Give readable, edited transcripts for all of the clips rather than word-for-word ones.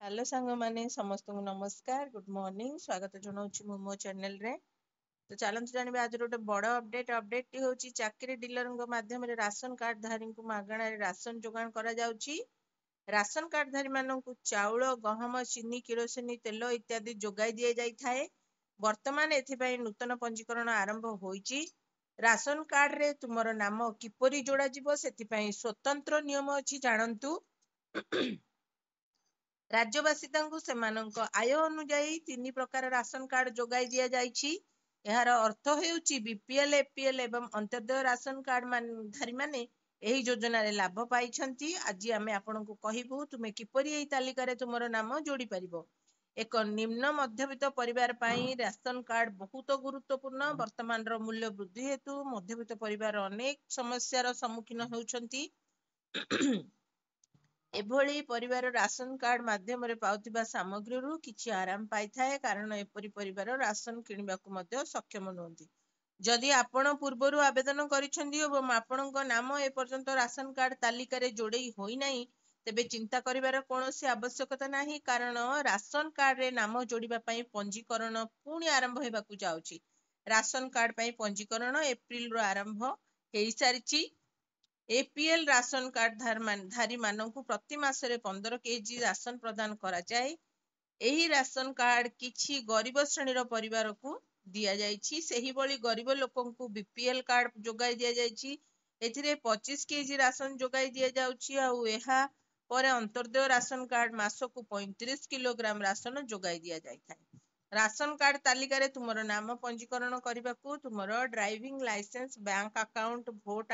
Hello सांग माने समस्त को नमस्कार गुड मॉर्निंग स्वागत जनाऊँ मु मो चैनल रे। तो चलते जानवे आज गोटे बड़ अपडेट टी हूँ चाकरी डीलर माध्यम राशन कार्ड धारी को मागण राशन जोगाण करा जाउची। राशन कार्ड धारी मानक चाउल गहम चीनी किरोसिनी तेल इत्यादि जोगाई दि जाई थाए। वर्तमान एथिपाई नूतन पंजीकरण आरंभ होईची। राशन कार्ड रे तुमर नाम किपरि जोड़ा जिवो सेथिपाई स्वतंत्र नियम अछि जानंतु। राज्यवासी सेमानଙ୍କ आय अनुଯାयी 3 प्रकार राशन कार्ड जोगाई दिया जाइछि। यार अर्थ हेउची बीपीएल एपीएल एवं अंत्योदय राशन कार्ड धारी माने एही योजना रे लाभ पाइछंती। आज आमे आपनको कहिबु तुमे किपरि एही तालिका रे तुमरो नाम जोड़ी परिबो। एक निम्न मध्यवित्त परिवार पाई राशन कार्ड बहुत गुरुत्वपूर्ण। वर्तमान रो मूल्य वृद्धि हेतु मध्यवित्त परिवार अनेक समस्यार सम्मुखीन हेउछंती। एभली परिवार राशन कार्ड माध्यम पाउथिबा सामग्री किछि आराम पाई थाए कारण एपरि परिवार राशन किनिबाकु मध्य सक्षम नहुंती। जदि आपण पूर्वरु आवेदन करिसेंती एवं आपणक नाम ए पर्यंत राशन कार्ड तालिका रे जोड़ई होई नाही तेबे चिंता करिवार कोनोसी आवश्यकता नाही कारण राशन कार्ड रे नाम जोड़िबा पई पंजीकरण पुणी आरंभ हेबाकु जाउची। राशन कार्ड पई पंजीकरण एप्रिल रो आरंभ हेई सारिची। एपीएल राशन कार्ड धारी मानक प्रति मासरे 15 केजी राशन प्रदान करा जाए। एही राशन कार्ड किछि गरीब श्रेणीर परिवार को दिया जाइछि। सेही बळी गरीब लोकंकु बीपीएल कार्ड जोगाई दिया जाइछि। एथिरे 25 केजी राशन जोगाई दिया जाउछि आउ एहा परे अंत्योदय राशन कार्ड मासकु 35 किलोग्राम राशन जोगाई दिया जाइथाय। राशन कार्ड तालिका रे तुमरो नाम पंजीकरण करिबाकू तुमरो driving licence bank account vote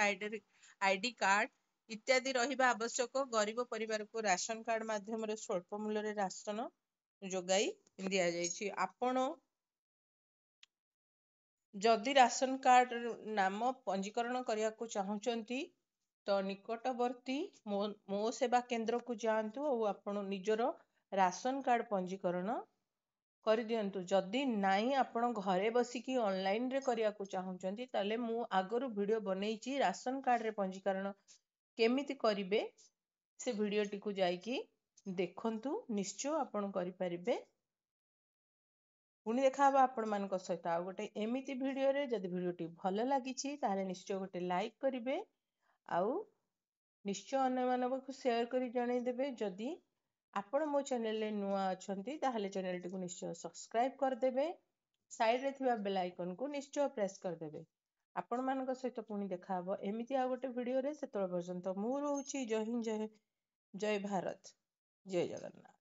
ID card इत्यादि रहिबा आवश्यक। गरीब परिवार को राशन कार्ड माध्यम रे स्वल्प मूल्य रे राशन जोगाई दिया जाइछि। आपण जदि राशन कार्ड नाम पंजीकरण करिया को चाहुचंती तो निकटवर्ती मो सेवा केंद्र को जांतु और आपण निजर राशन कार्ड पंजीकरण कर दियंतु। जदि नाई आपण घरे बसिकी ऑनलाइन रे करिया को चाहुचंती ताले मु आगरु वीडियो बनेइची राशन कार्ड रे पंजीकरण केमिति करिवे से वीडियो टी को जाईकी देखंतु निश्चय आपण करि परिबे। पुणी देखा आपण मानक सहित आ गोटे एमिति वीडियो रे। जदि वीडियो टी भल लागिछि ताले निश्चय गोटे लाइक करिवे आउ निश्चय अन्य मानक शेयर करी जणाई देबे। जदि आपण मो चैनल रे नुआ अछंती ताहले चैनल टी को निश्चय सब्सक्राइब कर देबे। साइड रे थिबा बेल आइकन को निश्चय प्रेस कर देबे। आपण मानक सहित पुणी देखा हबो एमिति आ गोटे वीडियो रे। सेतळ पर्यंत मु रहूची जय हिंद जय भारत जय जगन्नाथ।